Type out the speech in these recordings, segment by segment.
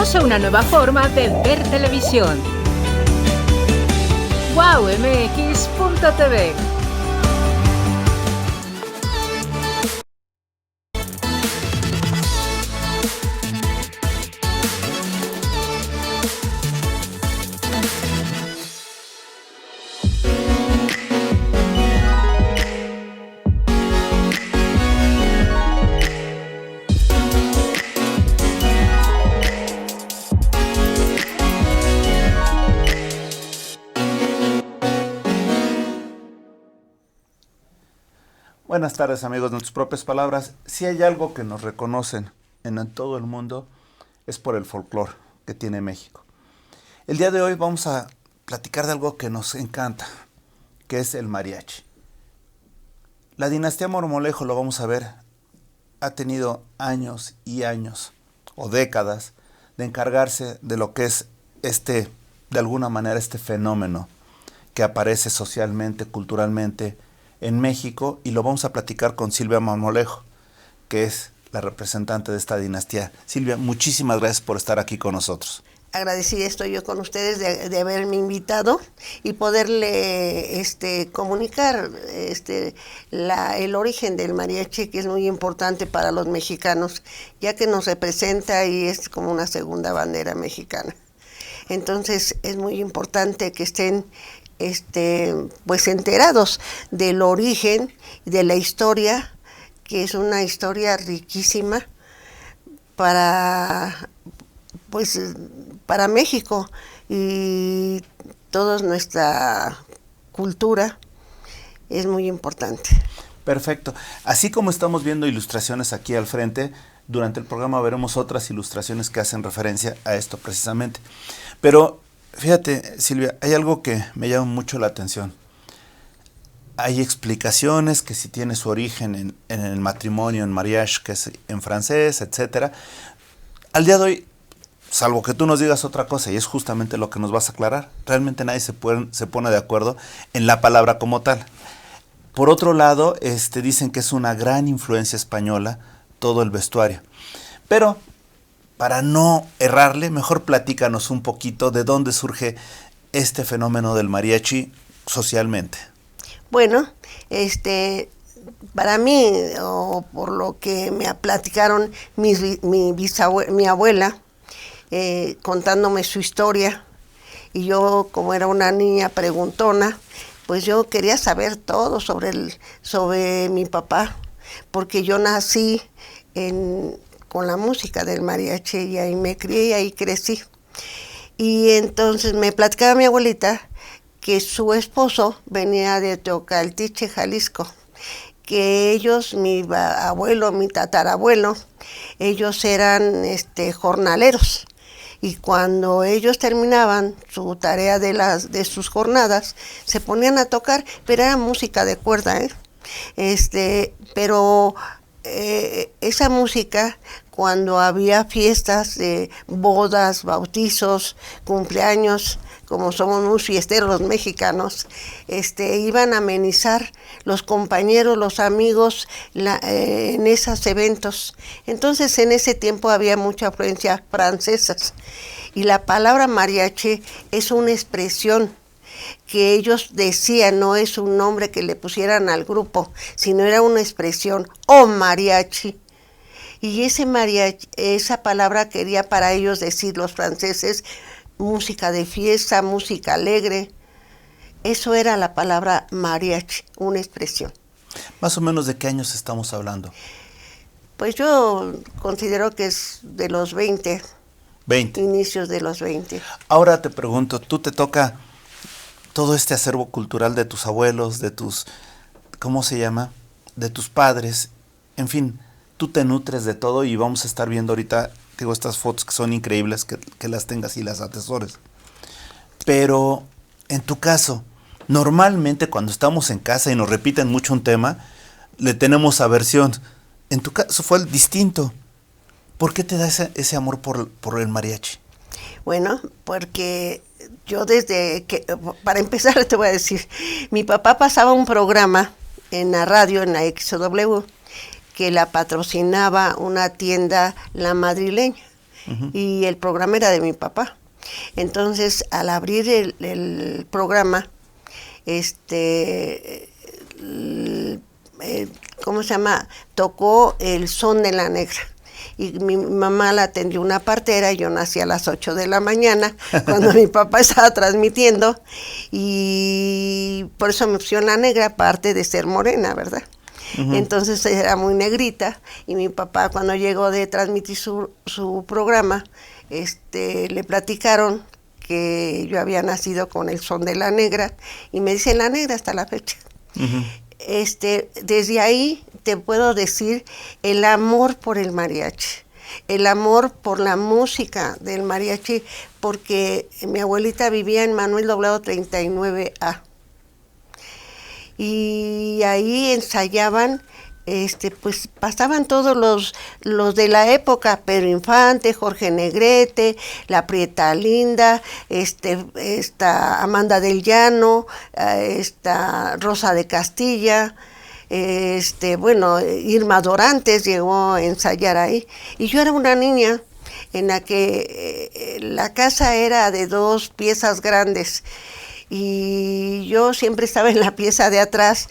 Conoce una nueva forma de ver televisión. wowmx.tv. Buenas tardes, amigos. En tus propias palabras, si hay algo que nos reconocen en todo el mundo es por el folclore que tiene México. El día de hoy vamos a platicar de algo que nos encanta, que es el mariachi. La dinastía Marmolejo, lo vamos a ver, ha tenido años y años o décadas de encargarse de lo que es de alguna manera, este fenómeno que aparece socialmente, culturalmente en México, y lo vamos a platicar con Silvia Marmolejo, que es la representante de esta dinastía. Silvia, muchísimas gracias por estar aquí con nosotros. Agradecida estoy yo con ustedes de haberme invitado y poderle comunicar el origen del mariachi, que es muy importante para los mexicanos, ya que nos representa y es como una segunda bandera mexicana. Entonces es muy importante que estén pues enterados del origen, de la historia, que es una historia riquísima para México y toda nuestra cultura es muy importante. Perfecto. Así como estamos viendo ilustraciones aquí al frente, durante el programa veremos otras ilustraciones que hacen referencia a esto precisamente. Pero fíjate, Silvia, hay algo que me llama mucho la atención. Hay explicaciones que si tiene su origen en el matrimonio, en mariage, que es en francés, etcétera. Al día de hoy, salvo que tú nos digas otra cosa, y es justamente lo que nos vas a aclarar, realmente nadie se pone de acuerdo en la palabra como tal. Por otro lado, dicen que es una gran influencia española todo el vestuario. Pero para no errarle, mejor platícanos un poquito de dónde surge este fenómeno del mariachi socialmente. Bueno, para mí, o por lo que me platicaron mi abuela, contándome su historia, y yo, como era una niña preguntona, pues yo quería saber todo sobre mi papá, porque yo nací con la música del mariachi y ahí me crié y ahí crecí. Y entonces me platicaba mi abuelita que su esposo venía de Teocaltiche, Jalisco, que ellos, mi abuelo, mi tatarabuelo, ellos eran jornaleros. Y cuando ellos terminaban su tarea de sus jornadas, se ponían a tocar, pero era música de cuerda, pero esa música, cuando había fiestas de bodas, bautizos, cumpleaños, como somos muy fiesteros los mexicanos, iban a amenizar los compañeros, los amigos en esos eventos. Entonces en ese tiempo había mucha afluencia francesa y la palabra mariachi es una expresión que ellos decían, no es un nombre que le pusieran al grupo, sino era una expresión, mariachi. Y ese mariachi, esa palabra quería para ellos decir los franceses, música de fiesta, música alegre. Eso era la palabra mariachi, una expresión. Más o menos, ¿de qué años estamos hablando? Pues yo considero que es de los 20. Inicios de los 20. Ahora te pregunto, ¿tú te toca todo este acervo cultural de tus abuelos, de tus, ¿cómo se llama?, de tus padres? En fin, tú te nutres de todo y vamos a estar viendo ahorita, digo, estas fotos que son increíbles, que las tengas y las atesores. Pero en tu caso, normalmente cuando estamos en casa y nos repiten mucho un tema, le tenemos aversión. En tu caso fue distinto. ¿Por qué te da ese amor por el mariachi? Bueno, porque yo para empezar te voy a decir, mi papá pasaba un programa en la radio, en la XW, que la patrocinaba una tienda, La Madrileña. y el programa era de mi papá. Entonces, al abrir el programa, ¿cómo se llama? Tocó el Son de la Negra. Y mi mamá la atendió una partera, yo nací a las 8 de la mañana, cuando mi papá estaba transmitiendo, y por eso me pusieron la negra, aparte de ser morena, ¿verdad? Entonces era muy negrita, y mi papá cuando llegó de transmitir su programa, le platicaron que yo había nacido con el Son de la Negra, y me dicen la negra hasta la fecha. Desde ahí te puedo decir el amor por el mariachi, el amor por la música del mariachi, porque mi abuelita vivía en Manuel Doblado 39A. Y ahí ensayaban, pues pasaban todos los de la época, Pedro Infante, Jorge Negrete, La Prieta Linda, esta Amanda del Llano, esta Rosa de Castilla, Irma Dorantes llegó a ensayar ahí. Y yo era una niña en la que la casa era de 2 piezas grandes, y yo siempre estaba en la pieza de atrás,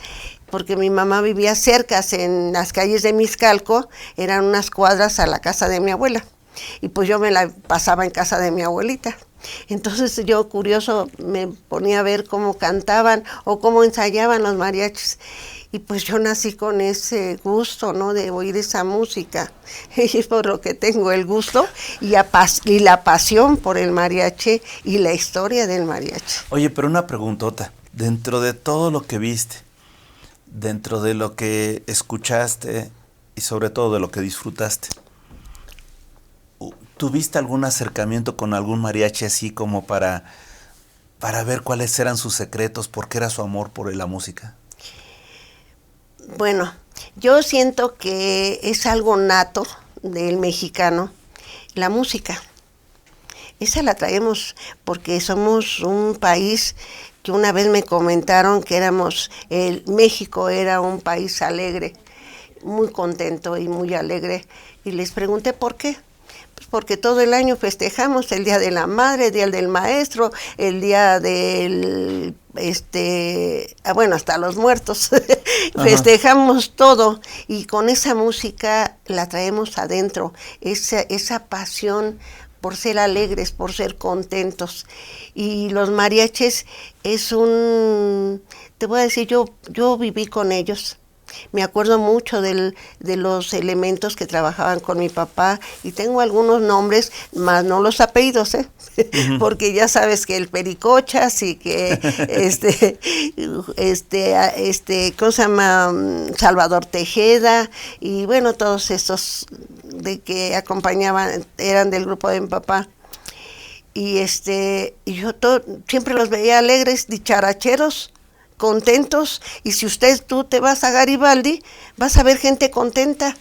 porque mi mamá vivía cerca, en las calles de Mixcalco, eran unas cuadras a la casa de mi abuela, y pues yo me la pasaba en casa de mi abuelita. Entonces yo, curioso, me ponía a ver cómo cantaban o cómo ensayaban los mariachis, y pues yo nací con ese gusto, ¿no?, de oír esa música, y por lo que tengo el gusto y la pasión por el mariachi y la historia del mariachi. Oye, pero una preguntota, dentro de todo lo que viste, dentro de lo que escuchaste y sobre todo de lo que disfrutaste, ¿tuviste algún acercamiento con algún mariachi así como para ver cuáles eran sus secretos, por qué era su amor por la música? Bueno, yo siento que es algo nato del mexicano, la música. Esa la traemos porque somos un país que una vez me comentaron que México era un país alegre, muy contento y muy alegre, y les pregunté por qué. Pues porque todo el año festejamos el Día de la Madre, el Día del Maestro, el Día del, hasta los muertos, festejamos todo, y con esa música la traemos adentro, esa pasión por ser alegres, por ser contentos. Y los mariachis te voy a decir, yo viví con ellos. Me acuerdo mucho de los elementos que trabajaban con mi papá, y tengo algunos nombres, más no los apellidos, porque ya sabes que el Pericochas y que ¿cómo se llama? Salvador Tejeda, y bueno, todos estos de que acompañaban, eran del grupo de mi papá. Y yo siempre los veía alegres, dicharacheros, contentos, y si tú te vas a Garibaldi, vas a ver gente contenta,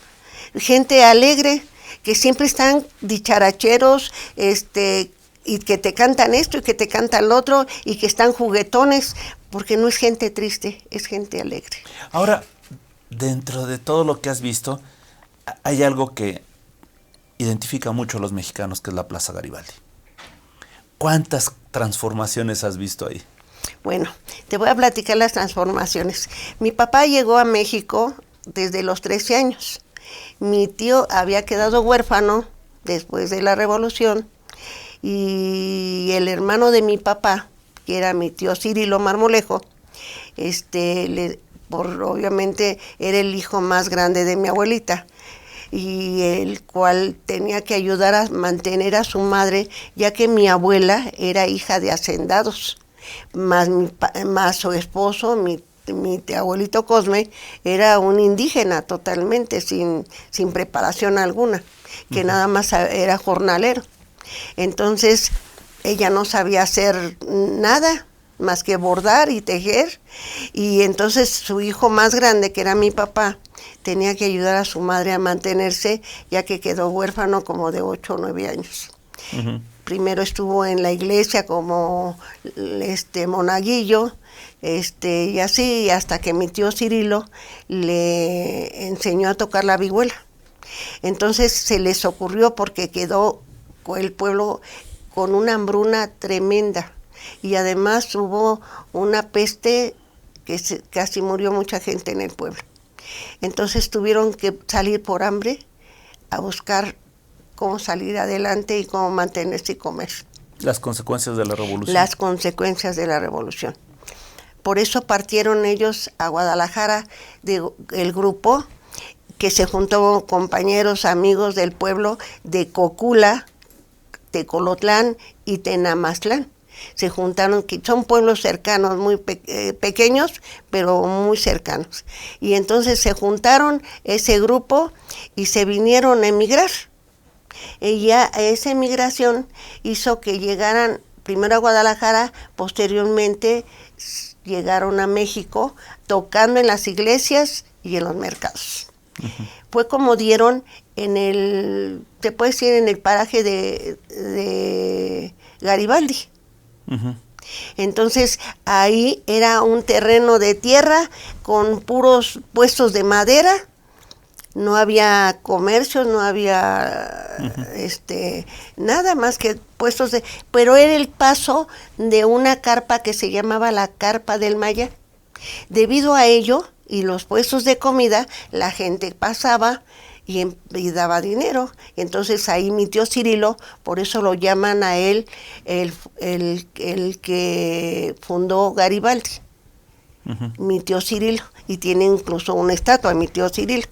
gente alegre, que siempre están dicharacheros, y que te cantan esto y que te cantan lo otro, y que están juguetones, porque no es gente triste, es gente alegre. Ahora, dentro de todo lo que has visto, hay algo que identifica mucho a los mexicanos, que es la Plaza Garibaldi. ¿Cuántas transformaciones has visto ahí? Bueno, te voy a platicar las transformaciones. Mi papá llegó a México desde los 13 años. Mi tío había quedado huérfano después de la Revolución, y el hermano de mi papá, que era mi tío Cirilo Marmolejo, obviamente era el hijo más grande de mi abuelita, y el cual tenía que ayudar a mantener a su madre, ya que mi abuela era hija de hacendados, más su esposo, mi abuelito Cosme, era un indígena totalmente, sin preparación alguna, que nada más era jornalero. Entonces, ella no sabía hacer nada más que bordar y tejer, y entonces su hijo más grande, que era mi papá, tenía que ayudar a su madre a mantenerse, ya que quedó huérfano como de 8 o 9 años. Primero estuvo en la iglesia como monaguillo, y así hasta que mi tío Cirilo le enseñó a tocar la vihuela. Entonces se les ocurrió, porque quedó el pueblo con una hambruna tremenda. Y además hubo una peste que casi murió mucha gente en el pueblo. Entonces tuvieron que salir por hambre a buscar cómo salir adelante y cómo mantenerse y comer. Las consecuencias de la revolución. Las consecuencias de la revolución. Por eso partieron ellos a Guadalajara, el grupo que se juntó compañeros, amigos del pueblo de Cocula, Tecolotlán y Tenamaztlán. Se juntaron, que son pueblos cercanos, muy pequeños, pero muy cercanos. Y entonces se juntaron ese grupo y se vinieron a emigrar. Y ya esa emigración hizo que llegaran primero a Guadalajara, posteriormente llegaron a México, tocando en las iglesias y en los mercados. Uh-huh. Fue como dieron se puede decir, en el paraje de Garibaldi. Uh-huh. Entonces ahí era un terreno de tierra con puros puestos de madera, no había comercios, no había uh-huh. Nada más que puestos pero era el paso de una carpa que se llamaba la Carpa del Maya. Debido a ello y los puestos de comida, la gente pasaba y daba dinero. Entonces ahí mi tío Cirilo, por eso lo llaman a él el que fundó Garibaldi, uh-huh. Mi tío Cirilo, y tiene incluso una estatua, mi tío Cirilo.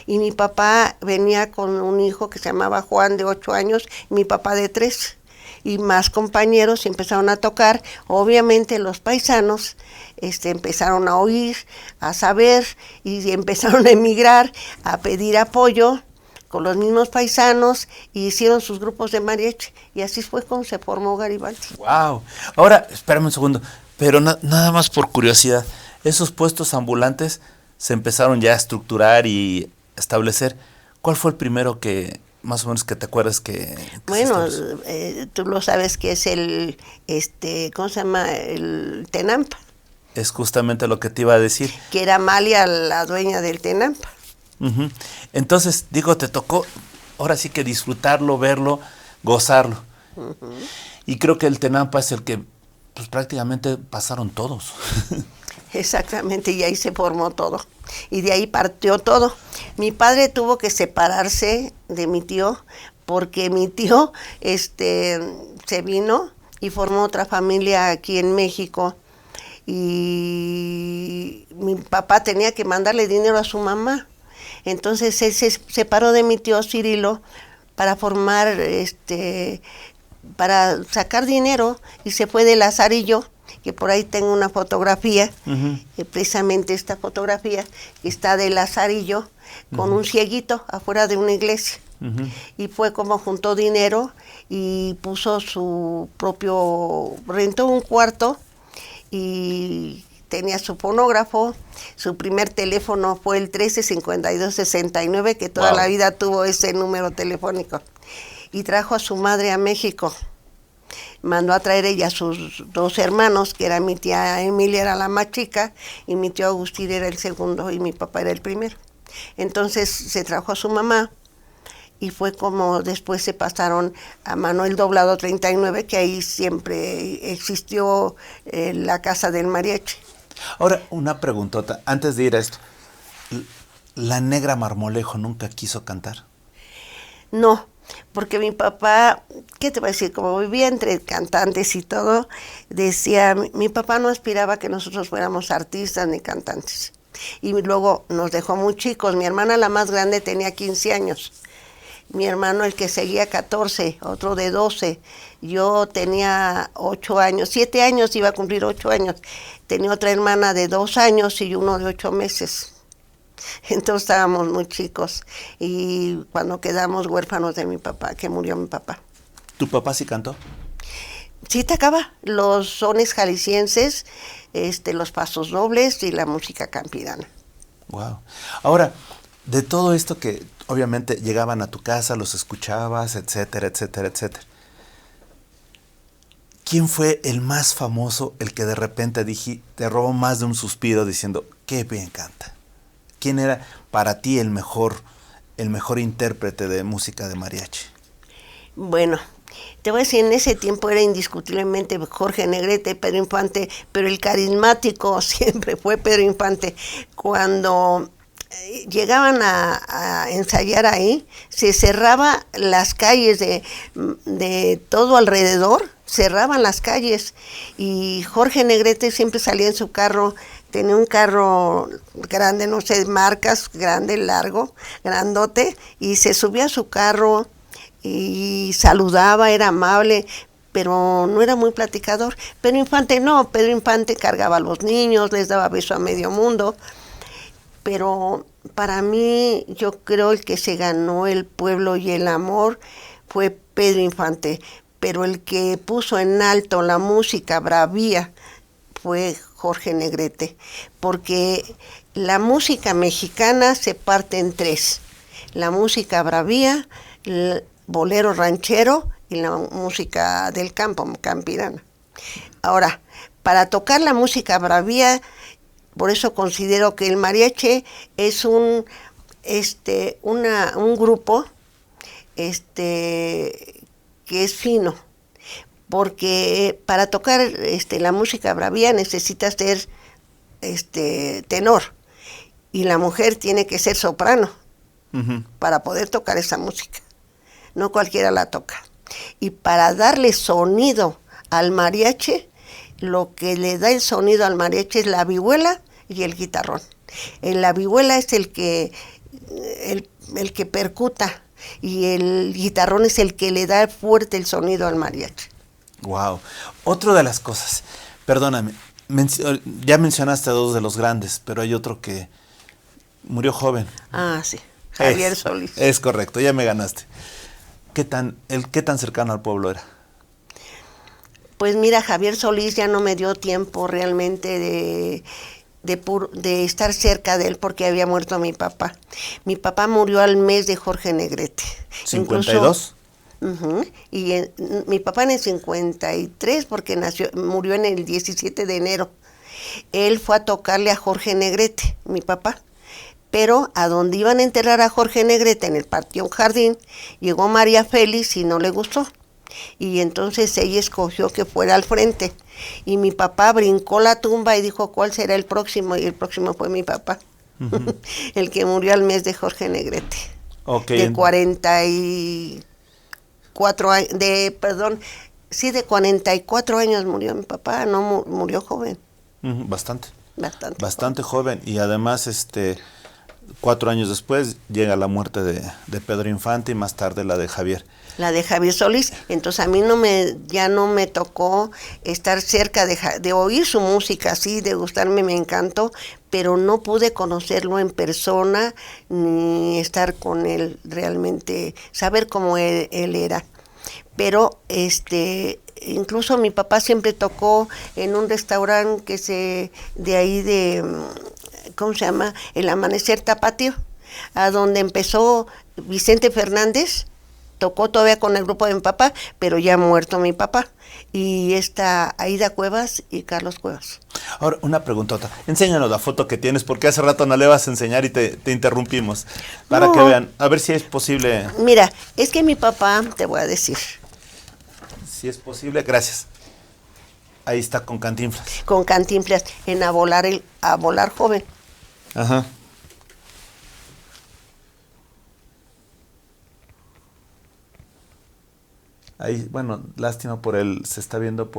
Y mi papá venía con un hijo que se llamaba Juan, de 8 años, y mi papá de 3. Y más compañeros empezaron a tocar. Obviamente los paisanos empezaron a oír, a saber, y empezaron a emigrar, a pedir apoyo con los mismos paisanos, y hicieron sus grupos de mariachi. Y así fue como se formó Garibaldi. ¡Wow! Ahora, espérame un segundo, pero nada más por curiosidad, esos puestos ambulantes se empezaron ya a estructurar y establecer. ¿Cuál fue el primero que, más o menos, que te acuerdas que bueno, tú lo sabes que es el, ¿cómo se llama? El Tenampa. Es justamente lo que te iba a decir. Que era Amalia la dueña del Tenampa. Uh-huh. Entonces, digo, te tocó ahora sí que disfrutarlo, verlo, gozarlo. Uh-huh. Y creo que el Tenampa es el que pues prácticamente pasaron todos. Exactamente, y ahí se formó todo. Y de ahí partió todo. Mi padre tuvo que separarse de mi tío, porque mi tío se vino y formó otra familia aquí en México. Y mi papá tenía que mandarle dinero a su mamá. Entonces él se separó de mi tío Cirilo para formar, para sacar dinero, y se fue de Lazarillo, que por ahí tengo una fotografía, uh-huh. Precisamente esta fotografía, que está de Lazarillo, con uh-huh. un cieguito afuera de una iglesia. Uh-huh. Y fue como juntó dinero y puso su propio, rentó un cuarto y tenía su fonógrafo. Su primer teléfono fue el 135269, que toda la vida tuvo ese número telefónico. Y trajo a su madre a México. Mandó a traer ella a sus 2 hermanos, que era mi tía Emilia, era la más chica, y mi tío Agustín era el segundo, y mi papá era el primero. Entonces se trajo a su mamá, y fue como después se pasaron a Manuel Doblado 39, que ahí siempre existió la casa del mariachi. Ahora, una preguntota, antes de ir a esto. ¿La Negra Marmolejo nunca quiso cantar? No, porque mi papá, ¿qué te voy a decir? Como vivía entre cantantes y todo, decía, mi papá no aspiraba a que nosotros fuéramos artistas ni cantantes. Y luego nos dejó muy chicos. Mi hermana, la más grande, tenía 15 años. Mi hermano, el que seguía, 14, otro de 12. Yo tenía 8 años, 7 años, iba a cumplir 8 años. Tenía otra hermana de 2 años y uno de 8 meses. Entonces estábamos muy chicos, y cuando quedamos huérfanos de mi papá, que murió mi papá. ¿Tu papá sí cantó? Sí, tocaba los sones jaliscienses, los pasos dobles y la música campirana. Wow. Ahora, de todo esto que obviamente llegaban a tu casa, los escuchabas, etcétera, etcétera, etcétera. ¿Quién fue el más famoso, el que de repente te robó más de un suspiro diciendo, qué bien canta? ¿Quién era para ti el mejor intérprete de música de mariachi? Bueno, te voy a decir, en ese tiempo era indiscutiblemente Jorge Negrete, Pedro Infante, pero el carismático siempre fue Pedro Infante. Cuando llegaban a ensayar ahí, se cerraba las calles de todo alrededor, cerraban las calles, y Jorge Negrete siempre salía en su carro. Tenía un carro grande, no sé, marcas, grande, largo, grandote, y se subía a su carro y saludaba, era amable, pero no era muy platicador. Pedro Infante no, Pedro Infante cargaba a los niños, les daba beso a medio mundo, pero para mí yo creo el que se ganó el pueblo y el amor fue Pedro Infante, pero el que puso en alto la música bravía fue Jorge Negrete, porque la música mexicana se parte en tres: la música bravía, el bolero ranchero y la música del campo, campirana. Ahora, para tocar la música bravía, por eso considero que el mariachi es un grupo que es fino, porque para tocar la música bravía necesitas ser tenor, y la mujer tiene que ser soprano para poder tocar esa música. No cualquiera la toca. Y para darle sonido al mariachi, lo que le da el sonido al mariachi es la vihuela y el guitarrón. La vihuela es el que percuta, y el guitarrón es el que le da fuerte el sonido al mariachi. Wow. Otra de las cosas, perdóname, ya mencionaste a dos de los grandes, pero hay otro que murió joven. Ah, sí, Javier Solís. Es correcto, ya me ganaste. ¿Qué tan cercano al pueblo era? Pues mira, Javier Solís ya no me dio tiempo realmente de estar cerca de él, porque había muerto mi papá. Mi papá murió al mes de Jorge Negrete. ¿52? Y mi papá en el 53, porque murió en el 17 de enero. Él fue a tocarle a Jorge Negrete, mi papá. Pero a donde iban a enterrar a Jorge Negrete, en el Panteón Jardín, llegó María Félix y no le gustó. Y entonces ella escogió que fuera al frente. Y mi papá brincó la tumba y dijo, ¿cuál será el próximo? Y el próximo fue mi papá, el que murió al mes de Jorge Negrete. Okay. De 44 años, de 44 años murió mi papá, no murió joven. Bastante joven. Y además, 4 años después llega la muerte de Pedro Infante, y más tarde la de Javier. La de Javier Solís. Entonces a mí ya no me tocó estar cerca de oír su música, sí, de gustarme, me encantó, pero no pude conocerlo en persona, ni estar con él realmente, saber cómo él era. Pero incluso mi papá siempre tocó en un restaurante de ahí de, ¿cómo se llama? El Amanecer Tapatío, a donde empezó Vicente Fernández. Tocó todavía con el grupo de mi papá, pero ya muerto mi papá. Y está Aida Cuevas y Carlos Cuevas. Ahora, una preguntota. Enséñanos la foto que tienes, porque hace rato no le vas a enseñar y te interrumpimos. Para que vean, a ver si es posible. Mira, es que mi papá, te voy a decir. Si es posible, gracias. Ahí está con Cantinflas. Con Cantinflas, en A Volar Joven. Ajá. Ahí, bueno, lástima se está viendo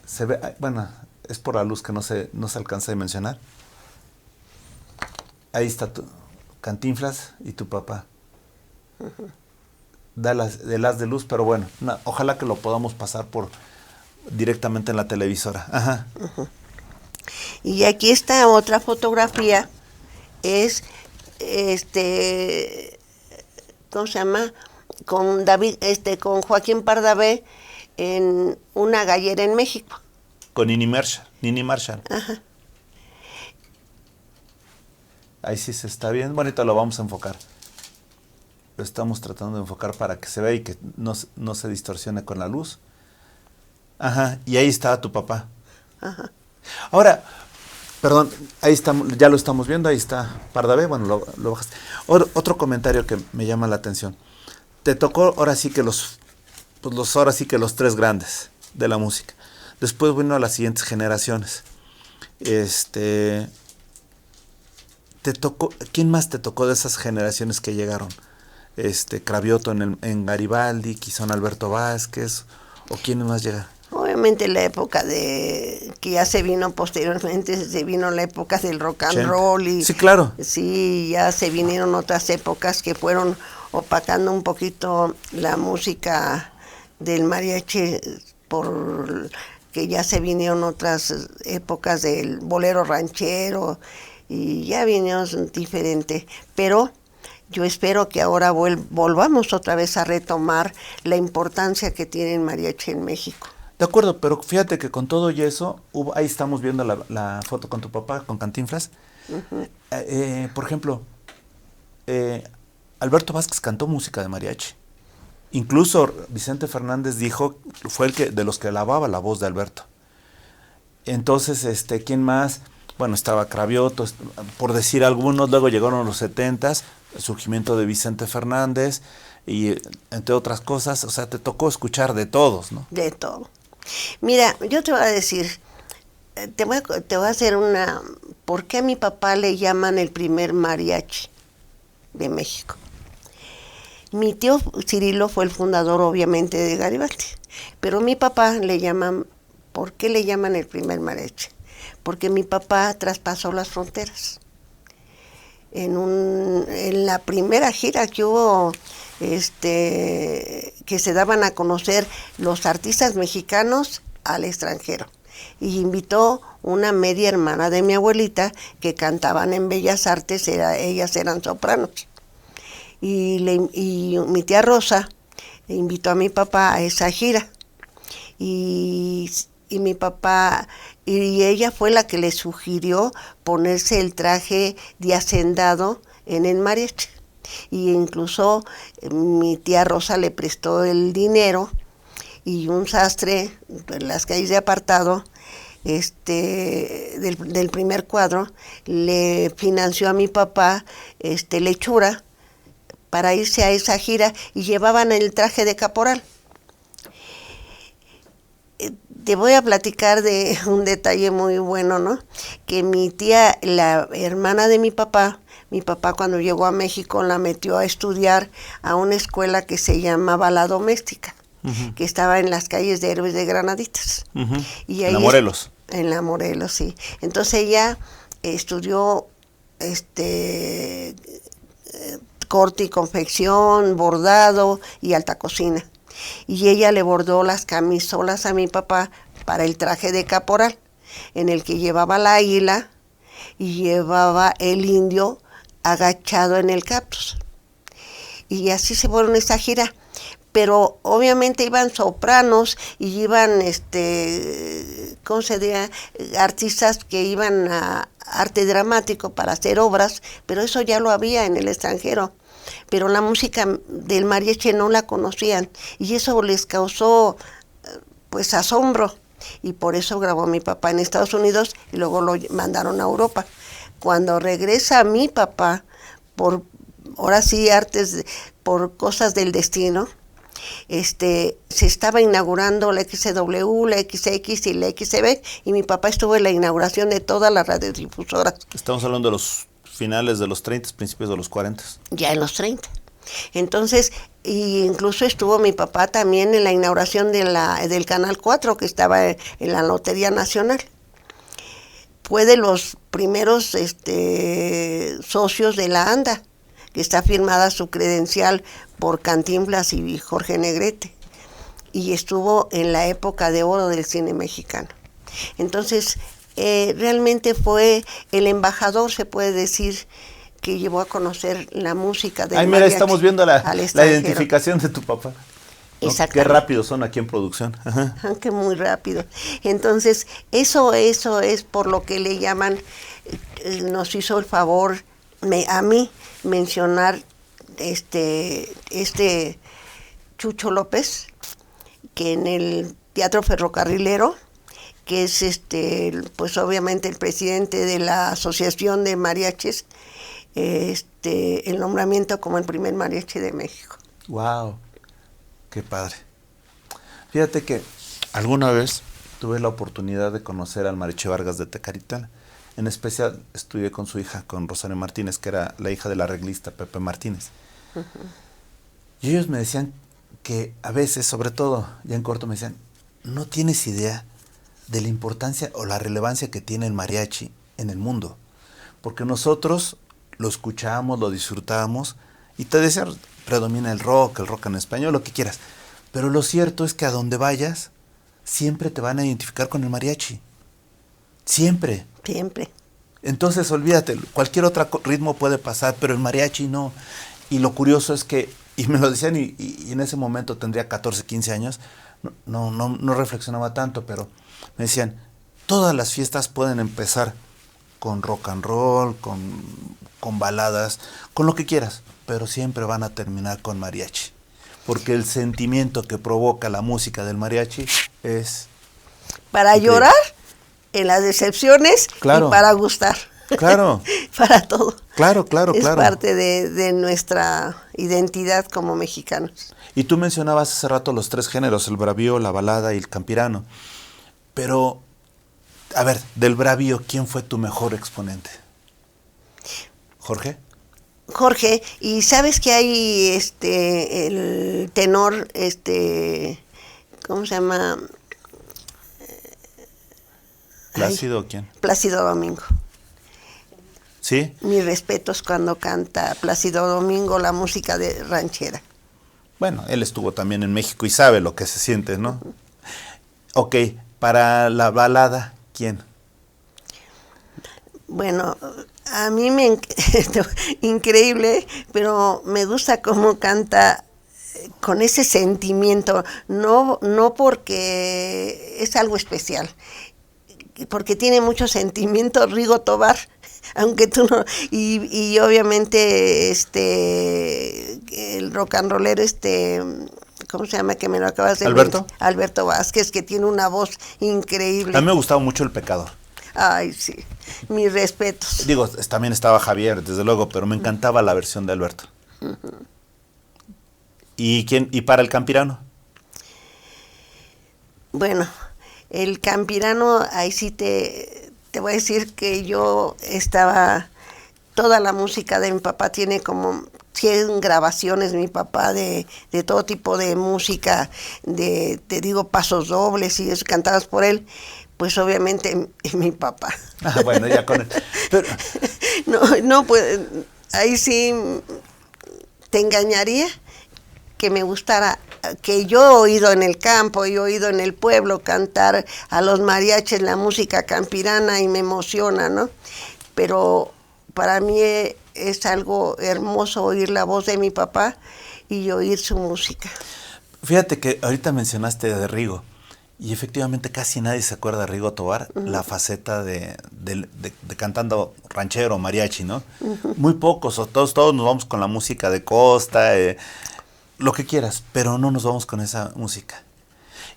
se ve, bueno, es por la luz que no se alcanza a mencionar. Ahí está Cantinflas y tu papá. Da el haz de luz, pero bueno, ojalá que lo podamos pasar directamente en la televisora. Ajá. Y aquí está otra fotografía, es ¿cómo se llama? Con Joaquín Pardavé en una gallera en México. Con Nini Marshall. Ajá. Ahí sí se está bien. Bueno, ahorita lo vamos a enfocar. Lo estamos tratando de enfocar para que se vea y que no se distorsione con la luz. Ajá. Y ahí está tu papá. Ajá. Ahora, perdón, ahí estamos, ya lo estamos viendo, ahí está Pardavé, bueno, lo bajaste. Otro comentario que me llama la atención. te tocó ahora sí que ahora sí que los tres grandes de la música. Después vino a las siguientes generaciones. Te tocó, ¿quién más te tocó de esas generaciones que llegaron? Cravioto en Garibaldi, quizá Alberto Vázquez, o quién más llega. Obviamente la época que ya se vino posteriormente, se vino la época del rock and roll. Y, sí, claro. Sí, ya se vinieron otras épocas que fueron opacando un poquito la música del mariachi, por que ya se vinieron otras épocas del bolero ranchero y ya vinieron diferente. Pero yo espero que ahora volvamos otra vez a retomar la importancia que tiene el mariachi en México. De acuerdo, pero fíjate que con todo y eso, ahí estamos viendo la foto con tu papá, con Cantinflas. Uh-huh. Por ejemplo, Alberto Vázquez cantó música de mariachi. Incluso Vicente Fernández fue de los que alababa la voz de Alberto. Entonces, ¿quién más? Bueno, estaba Cravioto, por decir algunos. Luego llegaron los 70s, el surgimiento de Vicente Fernández y entre otras cosas. O sea, te tocó escuchar de todos, ¿no? De todo. Mira, yo te voy a decir, te voy a hacer ¿por qué a mi papá le llaman el primer mariachi de México? Mi tío Cirilo fue el fundador, obviamente, de Garibaldi, pero mi papá ¿por qué le llaman el primer mariachi? Porque mi papá traspasó las fronteras. En la primera gira que hubo, que se daban a conocer los artistas mexicanos al extranjero, y invitó una media hermana de mi abuelita que cantaban en Bellas Artes, ellas eran sopranos, y mi tía Rosa invitó a mi papá a esa gira, y mi papá, y ella fue la que le sugirió ponerse el traje de hacendado en el mariachi. Y incluso mi tía Rosa le prestó el dinero, y un sastre en las calles de Apartado, del primer cuadro, le financió a mi papá lechura para irse a esa gira, y llevaban el traje de caporal. Te voy a platicar de un detalle muy bueno, ¿no? Que mi tía, la hermana de mi papá cuando llegó a México la metió a estudiar a una escuela que se llamaba La Doméstica, uh-huh, que estaba en las calles de Héroes de Granaditas. Uh-huh. Y ahí en la Morelos. En la Morelos, sí. Entonces ella estudió corte y confección, bordado y alta cocina. Y ella le bordó las camisolas a mi papá para el traje de caporal, en el que llevaba la águila y llevaba el indio agachado en el cactus. Y así se fueron esa gira. Pero obviamente iban sopranos y iban, ¿cómo se diría? Artistas que iban a arte dramático para hacer obras, pero eso ya lo había en el extranjero. Pero la música del mariachi no la conocían, y eso les causó pues asombro, y por eso grabó mi papá en Estados Unidos y luego lo mandaron a Europa. Cuando regresa mi papá, ahora sí por cosas del destino, se estaba inaugurando la XW, la XX y la XB, y mi papá estuvo en la inauguración de todas las radiodifusoras. Estamos hablando de los finales de los 30, principios de los 40. Ya en los 30. Entonces, incluso estuvo mi papá también en la inauguración del Canal 4, que estaba en la Lotería Nacional. Fue de los primeros socios de la ANDA, que está firmada su credencial por Cantinflas y Jorge Negrete, y estuvo en la época de oro del cine mexicano. Entonces, realmente fue el embajador, se puede decir, que llevó a conocer la música del mariachi. Mira, estamos viendo la identificación de tu papá. ¿No? Qué rápido son aquí en producción. Ajá. Que muy rápido. Entonces, eso es por lo que le llaman, nos hizo el favor a mí mencionar Chucho López, que en el Teatro Ferrocarrilero, que es pues obviamente el presidente de la Asociación de Mariachis, el nombramiento como el primer mariachi de México. Wow, qué padre. Fíjate que alguna vez tuve la oportunidad de conocer al Mariachi Vargas de Tecalitla. En especial estudié con su hija, con Rosario Martínez, que era la hija del arreglista Pepe Martínez. Y ellos me decían que a veces, sobre todo ya en corto, me decían, no tienes idea de la importancia o la relevancia que tiene el mariachi en el mundo. Porque nosotros lo escuchamos, lo disfrutamos, y te decían, predomina el rock en español, lo que quieras. Pero lo cierto es que a donde vayas, siempre te van a identificar con el mariachi. Siempre. Siempre. Entonces, olvídate, cualquier otro ritmo puede pasar, pero el mariachi no. Y lo curioso es que, y me lo decían, y en ese momento tendría 14, 15 años, no reflexionaba tanto, pero me decían, todas las fiestas pueden empezar con rock and roll, con baladas, con lo que quieras, pero siempre van a terminar con mariachi. Porque el sentimiento que provoca la música del mariachi es... Para increíble. llorar en las decepciones, Claro. y para gustar. Claro. Para todo. Claro. Es parte de nuestra identidad como mexicanos. Y tú mencionabas hace rato los 3 géneros, el bravío, la balada y el campirano. Pero, a ver, del bravío, ¿quién fue tu mejor exponente? ¿Jorge? Jorge, y sabes que hay el tenor, ¿cómo se llama? ¿Plácido o quién? Plácido Domingo. ¿Sí? Mis respetos cuando canta Plácido Domingo la música de ranchera. Bueno, él estuvo también en México y sabe lo que se siente, ¿no? Ok, para la balada, ¿quién? Bueno, a mí increíble, pero me gusta cómo canta con ese sentimiento, no porque es algo especial, porque tiene mucho sentimiento Rigo Tobar, aunque tú no, y obviamente el rock and rollero ¿cómo se llama? Que me lo acabas de ¿Alberto? Alberto Vázquez, que tiene una voz increíble. A mí me gustaba mucho El Pecador. Ay, sí, mis respetos. Digo, también estaba Javier, desde luego, pero me encantaba la versión de Alberto. ¿Y quién? ¿Y para el campirano? Bueno, el campirano, ahí sí te voy a decir que yo toda la música de mi papá tiene como 100 grabaciones, mi papá, de todo tipo de música, te digo, pasos dobles y eso, cantadas por él, pues obviamente mi papá. Ah, bueno, ya con él. Pero, No, pues ahí sí te engañaría que me gustara, que yo he oído en el campo, yo he oído en el pueblo cantar a los mariachis la música campirana y me emociona, ¿no? Pero para mí es algo hermoso oír la voz de mi papá y oír su música. fíjate que ahorita mencionaste de Rigo, y efectivamente casi nadie se acuerda de Rigo Tobar, la faceta de cantando ranchero, mariachi, ¿no? Muy pocos, o todos nos vamos con la música de costa, lo que quieras, pero no nos vamos con esa música.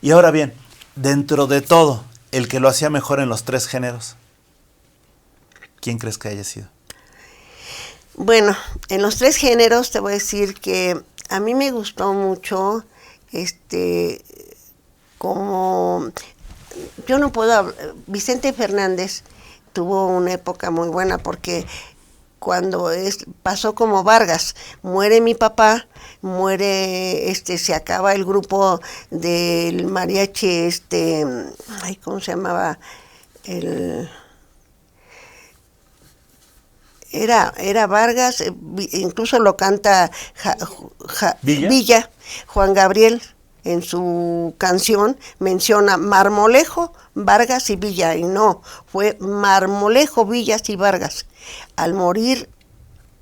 Y ahora bien, dentro de todo, el que lo hacía mejor en los 3 géneros, ¿quién crees que haya sido? Bueno, en los 3 géneros te voy a decir que a mí me gustó mucho, como, yo no puedo hablar, Vicente Fernández tuvo una época muy buena porque cuando pasó como Vargas, muere mi papá, se acaba el grupo del mariachi, ¿cómo se llamaba? Era Vargas, incluso lo canta Villa, Juan Gabriel, en su canción menciona Marmolejo, Vargas y Villa, y no, fue Marmolejo, Villas y Vargas. Al morir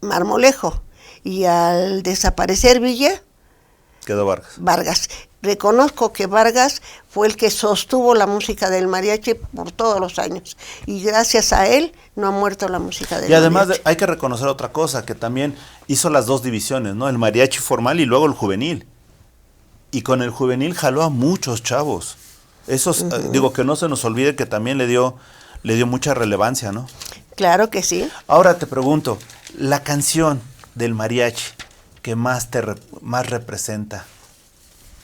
Marmolejo y al desaparecer Villa, Quedó Vargas. Vargas. Reconozco que Vargas fue el que sostuvo la música del mariachi por todos los años, y gracias a él no ha muerto la música del mariachi. Y además hay que reconocer otra cosa, que también hizo las 2 divisiones, ¿no? El mariachi formal y luego el juvenil. Y con el juvenil jaló a muchos chavos. Esos, digo, que no se nos olvide que también le dio mucha relevancia, ¿no? Claro que sí. Ahora te pregunto, la canción del mariachi que más representa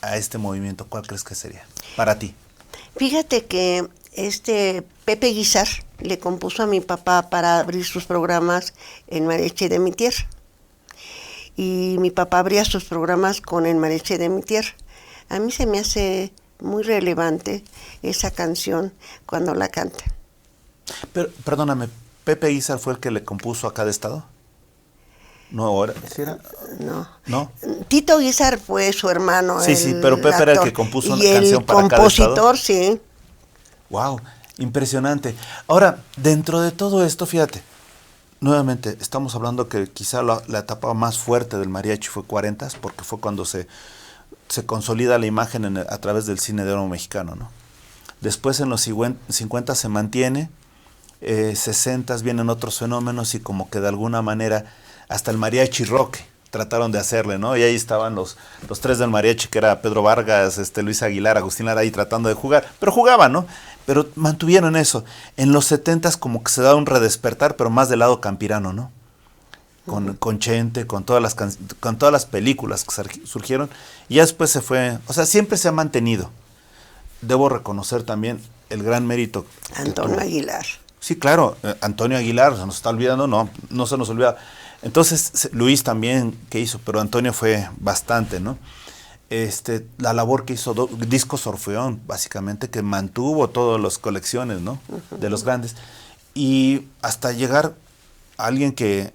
a este movimiento? ¿Cuál crees que sería para ti? Fíjate que Pepe Guizar le compuso a mi papá para abrir sus programas en Mariachi de mi tierra. Y mi papá abría sus programas con el Mariachi de mi tierra. A mí se me hace muy relevante esa canción cuando la canta. Pero, perdóname, ¿Pepe Guizar fue el que le compuso a cada estado? No, ahora, ¿sí era? No. ¿No? Tito Guizar fue su hermano. Sí, pero Pepe era el que compuso una y canción para el cada estado. compositor, sí. Wow, impresionante. Ahora, dentro de todo esto, fíjate, nuevamente, estamos hablando que quizá la etapa más fuerte del mariachi fue 40, porque fue cuando se consolida la imagen a través del cine de oro mexicano, ¿no? Después en los 50 se mantiene, 60 vienen otros fenómenos y como que de alguna manera hasta el mariachi rock trataron de hacerle, ¿no? Y ahí estaban los tres del mariachi, que era Pedro Vargas, Luis Aguilar, Agustín Lara, ahí tratando de jugar, pero jugaban, ¿no? Pero mantuvieron eso. En los 70 como que se da un redespertar, pero más del lado campirano, ¿no? Con Chente, con todas las películas que surgieron, y ya después se fue, o sea, siempre se ha mantenido. Debo reconocer también el gran mérito. Antonio Aguilar. Sí, claro, Antonio Aguilar, se nos está olvidando, no se nos olvida. Entonces, Luis también, que hizo, pero Antonio fue bastante, ¿no? La labor que hizo Discos Orfeón, básicamente, que mantuvo todas las colecciones, ¿no? Uh-huh. De los grandes. Y hasta llegar a alguien que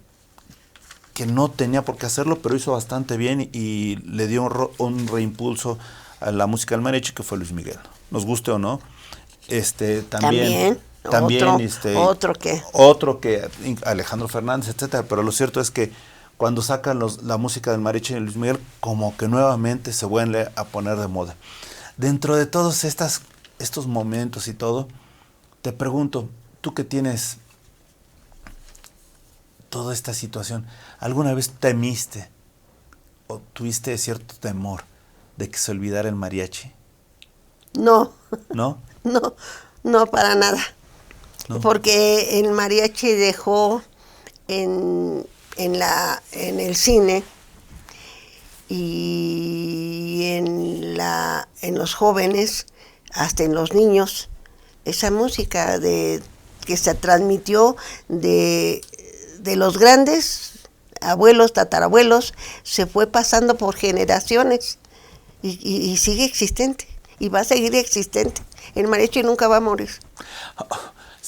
no tenía por qué hacerlo, pero hizo bastante bien y le dio un reimpulso a la música del mariachi, que fue Luis Miguel. Nos guste o no. También otro que Alejandro Fernández, etcétera, pero lo cierto es que cuando sacan la música del mariachi de Luis Miguel, como que nuevamente se vuelve a poner de moda. Dentro de todos estos momentos y todo, te pregunto, tú que tienes toda esta situación, ¿alguna vez temiste o tuviste cierto temor de que se olvidara el mariachi? No. ¿No? No, para nada. ¿No? Porque el mariachi dejó en el cine y en los jóvenes, hasta en los niños, esa música que se transmitió de los grandes abuelos, tatarabuelos, se fue pasando por generaciones y sigue existente y va a seguir existente. El mariachi nunca va a morir.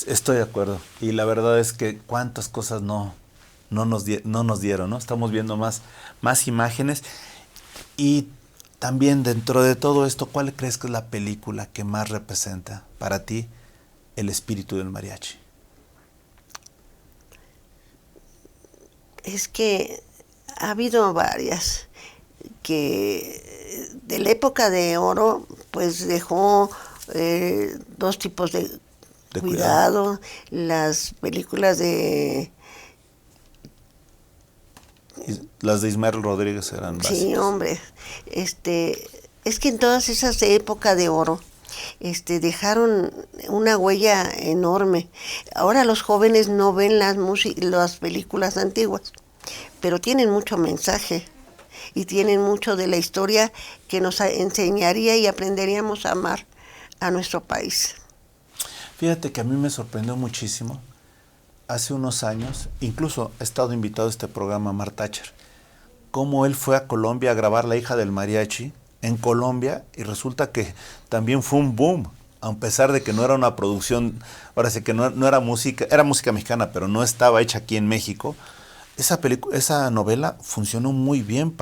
Estoy de acuerdo. Y la verdad es que cuántas cosas no nos dieron, ¿no? Estamos viendo más imágenes. Y también dentro de todo esto, ¿cuál crees que es la película que más representa para ti el espíritu del mariachi? Es que ha habido varias que de la época de oro pues dejó dos tipos de cuidado. Las películas las de Ismael Rodríguez eran básicas. Sí, hombre, es que en todas esas épocas de oro dejaron una huella enorme. Ahora los jóvenes no ven las películas antiguas, pero tienen mucho mensaje y tienen mucho de la historia que nos enseñaría y aprenderíamos a amar a nuestro país. Fíjate que a mí me sorprendió muchísimo. Hace unos años, incluso he estado invitado a este programa Mar Thatcher, cómo él fue a Colombia a grabar La hija del mariachi en Colombia, y resulta que también fue un boom, a pesar de que no era una producción, ahora sí que no era música, era música mexicana, pero no estaba hecha aquí en México. Esa novela funcionó muy bien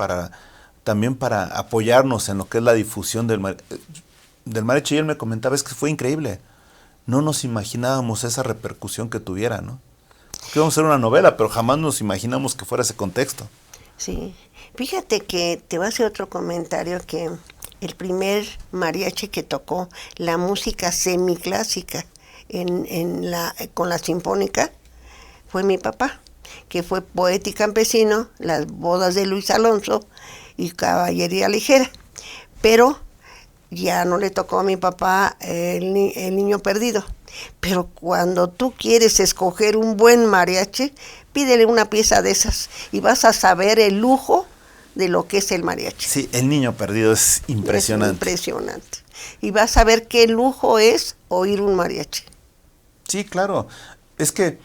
también para apoyarnos en lo que es la difusión del mariachi. Y él me comentaba, es que fue increíble. No nos imaginábamos esa repercusión que tuviera, ¿no? Que íbamos a hacer una novela, pero jamás nos imaginamos que fuera ese contexto. Sí. Fíjate que te voy a hacer otro comentario, que el primer mariachi que tocó la música semiclásica con la sinfónica fue mi papá, que fue poeta y campesino, Las bodas de Luis Alonso y Caballería Ligera. Pero ya no le tocó a mi papá el niño perdido. Pero cuando tú quieres escoger un buen mariachi, pídele una pieza de esas y vas a saber el lujo de lo que es el mariachi. Sí, el niño perdido es impresionante. Es impresionante. Y vas a ver qué lujo es oír un mariachi. Sí, claro. Es que,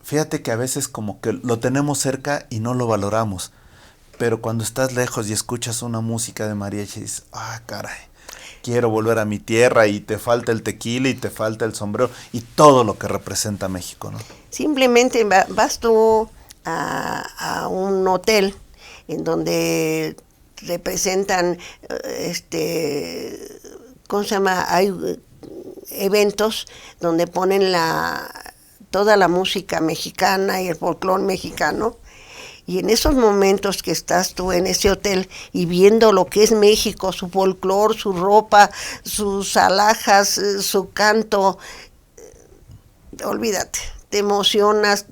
fíjate que a veces como que lo tenemos cerca y no lo valoramos. Pero cuando estás lejos y escuchas una música de mariachi, dices, caray, quiero volver a mi tierra, y te falta el tequila y te falta el sombrero y todo lo que representa México, ¿no? Simplemente vas tú a un hotel en donde representan, ¿cómo se llama? Hay eventos donde ponen toda la música mexicana y el folclore mexicano. Y en esos momentos que estás tú en ese hotel y viendo lo que es México, su folclore, su ropa, sus alhajas, su canto, olvídate, te emocionas,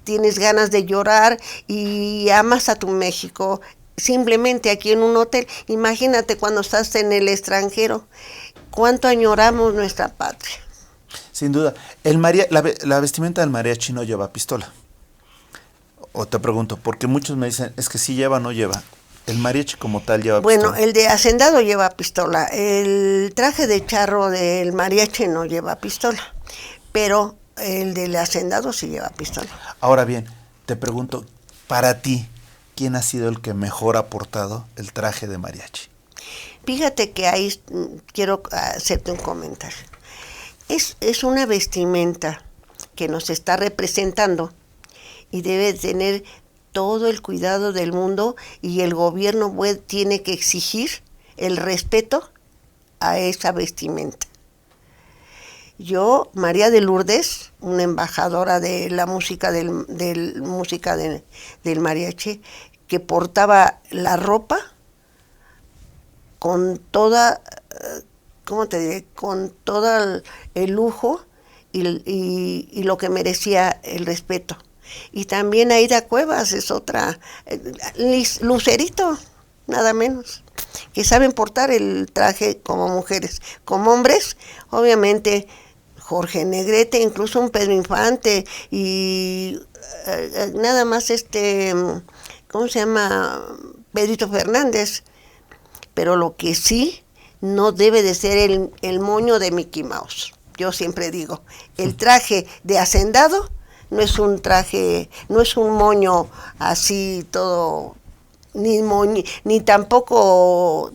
tienes ganas de llorar y amas a tu México. Simplemente aquí en un hotel, imagínate cuando estás en el extranjero, cuánto añoramos nuestra patria. Sin duda. La vestimenta del mariachi no lleva pistola. O te pregunto, porque muchos me dicen, es que sí lleva o no lleva. El mariachi como tal lleva pistola. Bueno, el de hacendado lleva pistola. El traje de charro del mariachi no lleva pistola. Pero el del hacendado sí lleva pistola. Ahora bien, te pregunto, para ti, ¿quién ha sido el que mejor ha aportado el traje de mariachi? Fíjate que ahí quiero hacerte un comentario. Es una vestimenta que nos está representando y debe tener todo el cuidado del mundo, y el gobierno tiene que exigir el respeto a esa vestimenta. Yo, María de Lourdes, una embajadora de la música del mariachi, que portaba la ropa con toda, ¿cómo te diré? Con todo el lujo y lo que merecía el respeto. Y también Aida Cuevas es otra, Lucerito, nada menos, que saben portar el traje como mujeres. Como hombres, obviamente, Jorge Negrete, incluso un Pedro Infante, y nada más ¿cómo se llama? Pedrito Fernández. Pero lo que sí no debe de ser el moño de Mickey Mouse. Yo siempre digo, el traje de hacendado no es un traje, no es un moño así todo, ni tampoco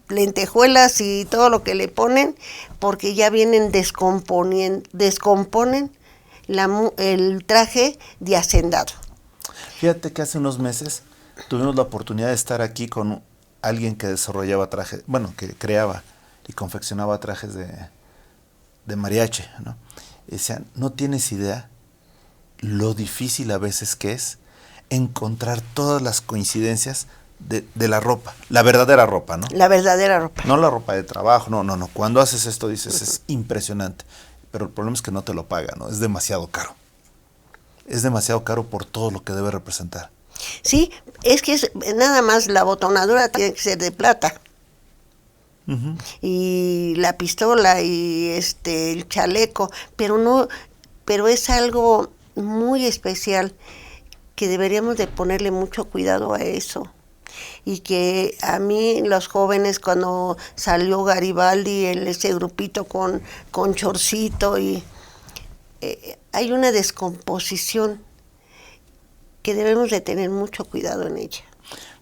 lentejuelas y todo lo que le ponen, porque ya vienen descomponen el traje de hacendado. Fíjate que hace unos meses tuvimos la oportunidad de estar aquí con alguien que desarrollaba trajes, que creaba y confeccionaba trajes de mariachi, ¿no? Y decían, no tienes idea lo difícil a veces que es encontrar todas las coincidencias de la ropa, la verdadera ropa, ¿no? La verdadera ropa. No la ropa de trabajo, no. Cuando haces esto dices, es impresionante, pero el problema es que no te lo pagan, ¿no? Es demasiado caro. Es demasiado caro por todo lo que debe representar. Sí, es que nada más la botonadura tiene que ser de plata. Uh-huh. Y la pistola y el chaleco, pero es algo muy especial que deberíamos de ponerle mucho cuidado a eso. Y que a mí los jóvenes, cuando salió Garibaldi, ese grupito con chorcito, y hay una descomposición que debemos de tener mucho cuidado en ella.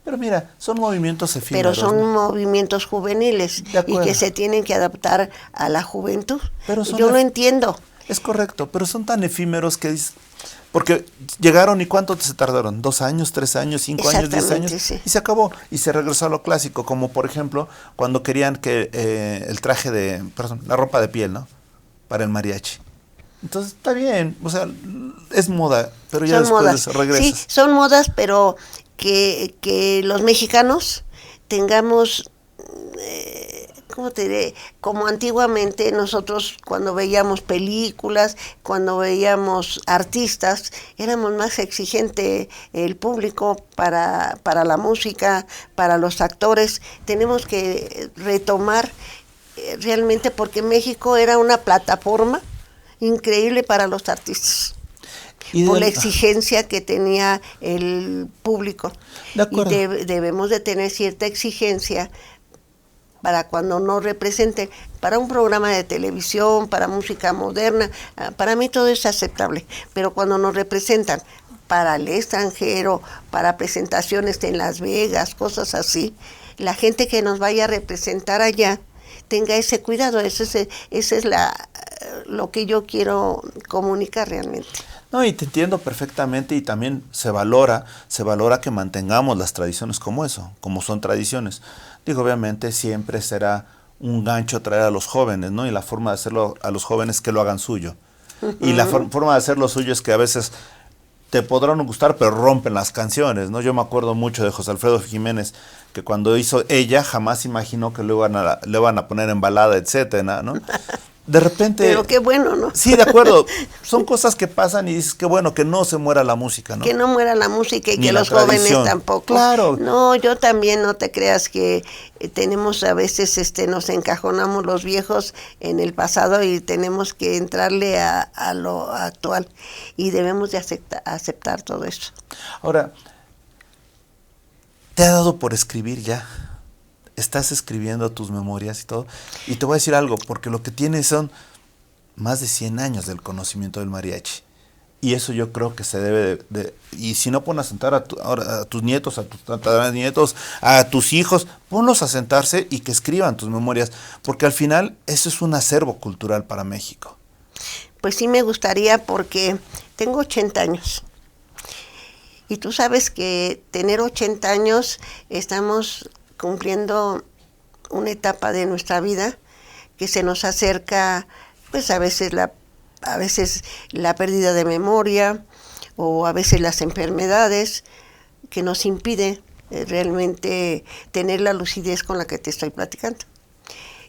Pero mira, son movimientos efímeros. Pero son ¿no? movimientos juveniles y que se tienen que adaptar a la juventud. Pero yo lo entiendo. Es correcto, pero son tan efímeros que porque llegaron y ¿cuánto se tardaron? 2 años, 3 años, 5 años, 10 años, sí. Y se acabó. Y se regresó a lo clásico, como por ejemplo cuando querían que el traje la ropa de piel, ¿no? Para el mariachi. Entonces está bien, o sea, es moda, pero ya después de eso regresas. Sí, son modas, pero que los mexicanos tengamos, ¿cómo te diré? Como antiguamente nosotros cuando veíamos películas, cuando veíamos artistas, éramos más exigentes el público para la música, para los actores. Tenemos que retomar realmente, porque México era una plataforma increíble para los artistas. por la exigencia que tenía el público. De acuerdo. Y debemos de tener cierta exigencia para cuando nos representen, para un programa de televisión, para música moderna, para mí todo es aceptable, pero cuando nos representan para el extranjero, para presentaciones en Las Vegas, cosas así, la gente que nos vaya a representar allá tenga ese cuidado, ese es lo que yo quiero comunicar realmente. No, y te entiendo perfectamente, y también se valora que mantengamos las tradiciones como eso, como son tradiciones. Digo, obviamente siempre será un gancho traer a los jóvenes, ¿no? Y la forma de hacerlo a los jóvenes que lo hagan suyo. Y la forma de hacerlo suyo es que a veces te podrán gustar, pero rompen las canciones, ¿no? Yo me acuerdo mucho de José Alfredo Jiménez, que cuando hizo Ella, jamás imaginó que le iban a poner en balada, etcétera, ¿no? De repente... Pero qué bueno, ¿no? Sí, de acuerdo. Son cosas que pasan y dices, qué bueno, que no se muera la música, ¿no? Que no muera la música y Ni que la los tradición. jóvenes tampoco. Claro. No, yo también, no te creas que tenemos a veces, nos encajonamos los viejos en el pasado y tenemos que entrarle a lo actual. Y debemos de aceptar todo eso. Ahora, ¿te ha dado por escribir ya? Estás escribiendo tus memorias y todo. Y te voy a decir algo, porque lo que tienes son más de 100 años del conocimiento del mariachi. Y eso yo creo que se debe de y si no, pon a sentar a tus nietos, a tus tataranietos, a tus hijos, ponlos a sentarse y que escriban tus memorias, porque al final eso es un acervo cultural para México. Pues sí me gustaría, porque tengo 80 años. Y tú sabes que tener 80 años estamos cumpliendo una etapa de nuestra vida que se nos acerca, pues a veces la pérdida de memoria, o a veces las enfermedades que nos impide realmente tener la lucidez con la que te estoy platicando.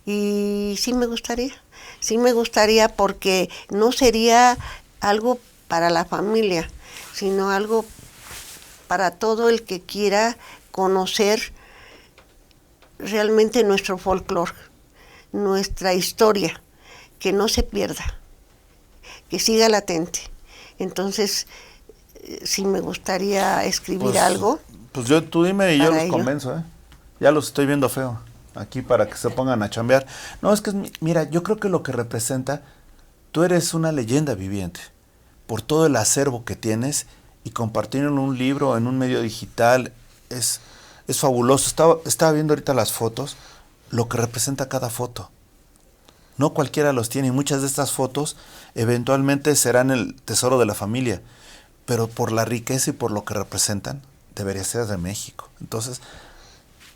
Y sí me gustaría porque no sería algo para la familia, sino algo para todo el que quiera conocer realmente nuestro folclore, nuestra historia, que no se pierda, que siga latente. Entonces, sí me gustaría escribir algo. Pues tú dime y yo los ello. convenzo, ¿eh? Ya los estoy viendo feo aquí para que se pongan a chambear. No, es que, mira, yo creo que lo que representa, tú eres una leyenda viviente por todo el acervo que tienes, y compartirlo en un libro, en un medio digital, es fabuloso. Estaba viendo ahorita las fotos, lo que representa cada foto. No cualquiera los tiene, y muchas de estas fotos eventualmente serán el tesoro de la familia, pero por la riqueza y por lo que representan, debería ser de México. Entonces,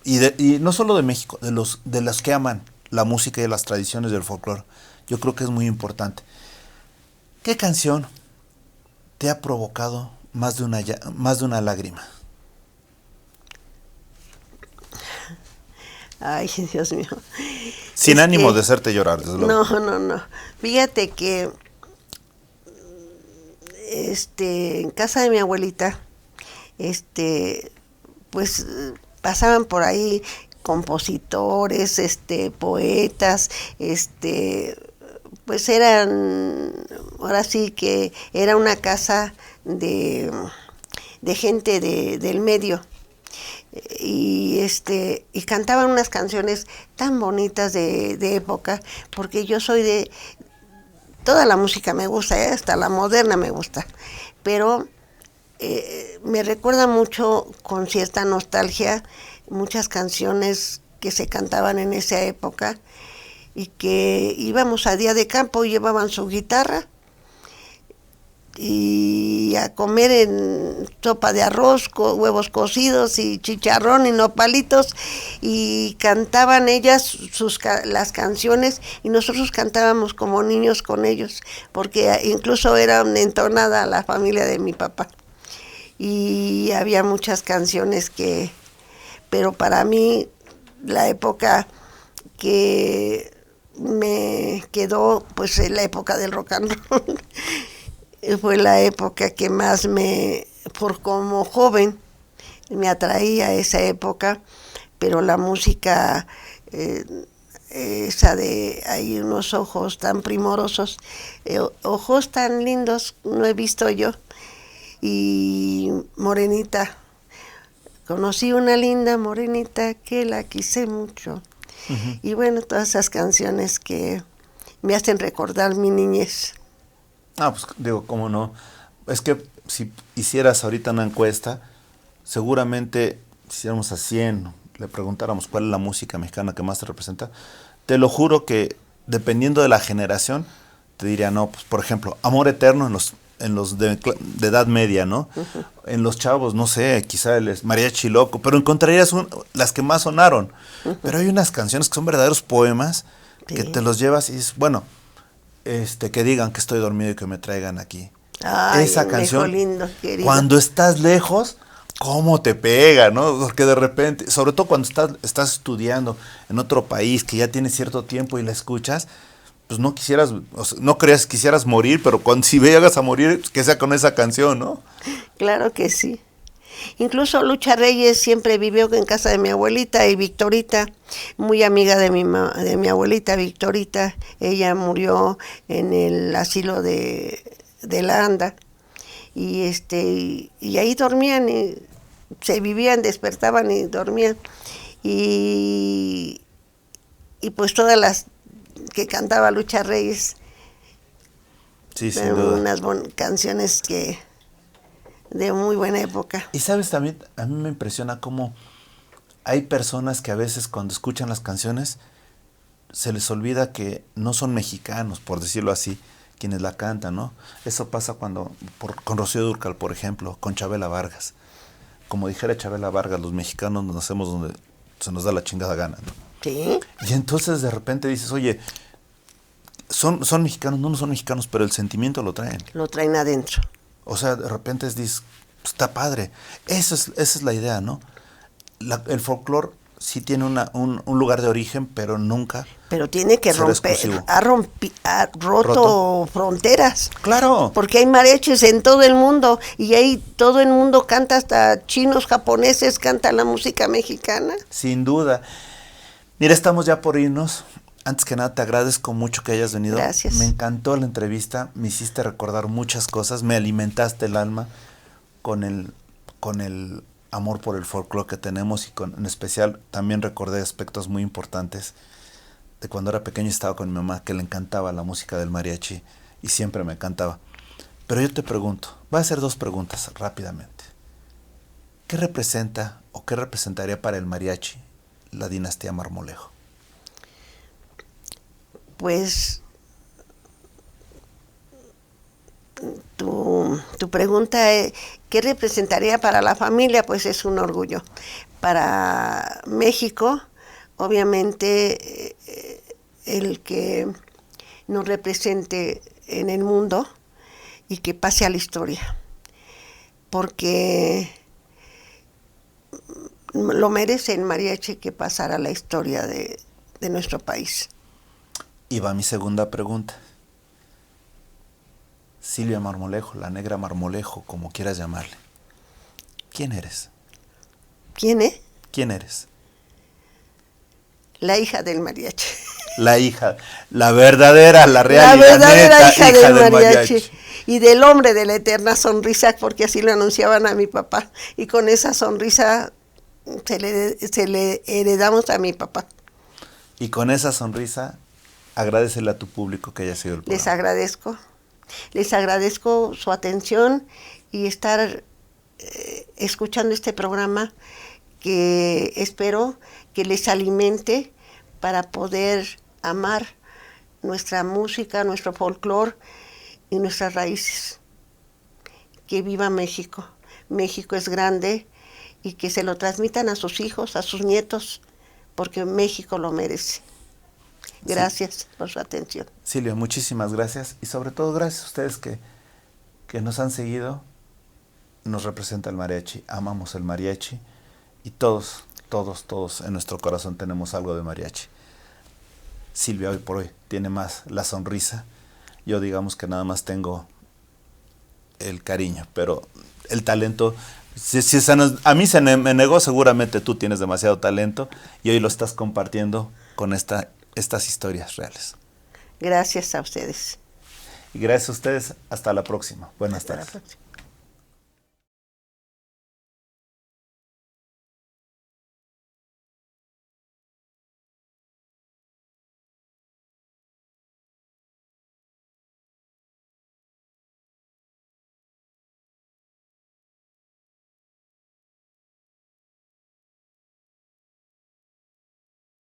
y no solo de México, de los que aman la música y las tradiciones del folclore, yo creo que es muy importante. ¿Qué canción te ha provocado más de una lágrima? Ay, Dios mío. Sin ánimo de hacerte llorar, desde luego. No. Fíjate que en casa de mi abuelita, pues pasaban por ahí compositores, poetas, pues ahora sí que era una casa de gente del medio. Y cantaban unas canciones tan bonitas de época, porque yo soy toda la música me gusta, hasta la moderna me gusta, pero me recuerda mucho, con cierta nostalgia, muchas canciones que se cantaban en esa época, y que íbamos a día de campo y llevaban su guitarra y a comer en sopa de arroz, huevos cocidos y chicharrón y nopalitos, y cantaban ellas las canciones, y nosotros cantábamos como niños con ellos, porque incluso era una entonada la familia de mi papá, y había muchas canciones pero para mí la época que me quedó, pues la época del rock and roll. Fue la época que más por como joven, me atraía esa época, pero la música, esa hay unos ojos tan primorosos, ojos tan lindos, no he visto yo, y Morenita. Conocí una linda morenita que la quise mucho. Y bueno, todas esas canciones que me hacen recordar mi niñez. Pues digo, cómo no. Es que si hicieras ahorita una encuesta, seguramente si hiciéramos a 100, le preguntáramos cuál es la música mexicana que más te representa, te lo juro que dependiendo de la generación, te diría, no, pues por ejemplo, Amor Eterno en los de edad media, ¿no? En los chavos, no sé, quizá el Mariachi Loco, pero encontrarías las que más sonaron. Pero hay unas canciones que son verdaderos poemas que te los llevas y dices, bueno, que digan que estoy dormido y que me traigan aquí. Ay, esa canción, lindo, cuando estás lejos, cómo te pega, ¿no? Porque de repente, sobre todo cuando estás estudiando en otro país que ya tienes cierto tiempo y la escuchas, pues no quisieras, o sea, no creas quisieras morir, pero si llegas a morir, que sea con esa canción, ¿no? Claro que sí. Incluso Lucha Reyes siempre vivió en casa de mi abuelita, y Victorita, muy amiga de mi abuelita Victorita, ella murió en el asilo de la Anda, y ahí dormían, y se vivían, despertaban y dormían, y pues todas las que cantaba Lucha Reyes, sí, sin duda. unas canciones que de muy buena época. Y sabes, también a mí me impresiona cómo hay personas que a veces cuando escuchan las canciones se les olvida que no son mexicanos, por decirlo así, quienes la cantan, ¿no? Eso pasa con Rocío Dúrcal, por ejemplo, con Chabela Vargas. Como dijera Chabela Vargas, los mexicanos nos hacemos donde se nos da la chingada gana, ¿no? Sí. Y entonces de repente dices, oye, son mexicanos, no son mexicanos, pero el sentimiento lo traen. Lo traen adentro. O sea, de repente dices, está padre. Esa es la idea, ¿no? El folclore sí tiene un lugar de origen, pero nunca. Pero tiene que romper, ha roto fronteras. Claro. Porque hay mariachis en todo el mundo, y ahí todo el mundo canta, hasta chinos, japoneses cantan la música mexicana. Sin duda. Mira, estamos ya por irnos. Antes que nada, te agradezco mucho que hayas venido. Gracias. Me encantó la entrevista, me hiciste recordar muchas cosas, me alimentaste el alma con el amor por el folclore que tenemos, y en especial también recordé aspectos muy importantes de cuando era pequeño y estaba con mi mamá, que le encantaba la música del mariachi y siempre me encantaba. Pero yo te pregunto, voy a hacer 2 preguntas rápidamente. ¿Qué representa o qué representaría para el mariachi la dinastía Marmolejo? Pues tu pregunta, ¿qué representaría para la familia? Pues es un orgullo. Para México, obviamente, el que nos represente en el mundo y que pase a la historia, porque lo merece el mariachi que pasara a la historia de nuestro país. Y va mi segunda pregunta. Silvia Marmolejo, la negra Marmolejo, como quieras llamarle. ¿Quién eres? ¿Quién es? ¿Quién eres? La hija del mariachi. La hija, la verdadera, la real, la verdadera neta, hija del mariachi. Y del hombre de la eterna sonrisa, porque así lo anunciaban a mi papá. Y con esa sonrisa se le heredamos a mi papá. Y con esa sonrisa, agradecele a tu público que haya sido el programa. Les agradezco su atención y estar escuchando este programa, que espero que les alimente para poder amar nuestra música, nuestro folclore y nuestras raíces. Que viva México. México es grande, y que se lo transmitan a sus hijos, a sus nietos, porque México lo merece. Gracias por su atención. Silvia, muchísimas gracias, y sobre todo gracias a ustedes que nos han seguido. Nos representa el mariachi, amamos el mariachi, y todos en nuestro corazón tenemos algo de mariachi. Silvia hoy por hoy tiene más la sonrisa, yo digamos que nada más tengo el cariño, pero el talento, a mí se me negó, seguramente tú tienes demasiado talento y hoy lo estás compartiendo con estas historias reales. Gracias a ustedes. Y gracias a ustedes, hasta la próxima. Buenas tardes.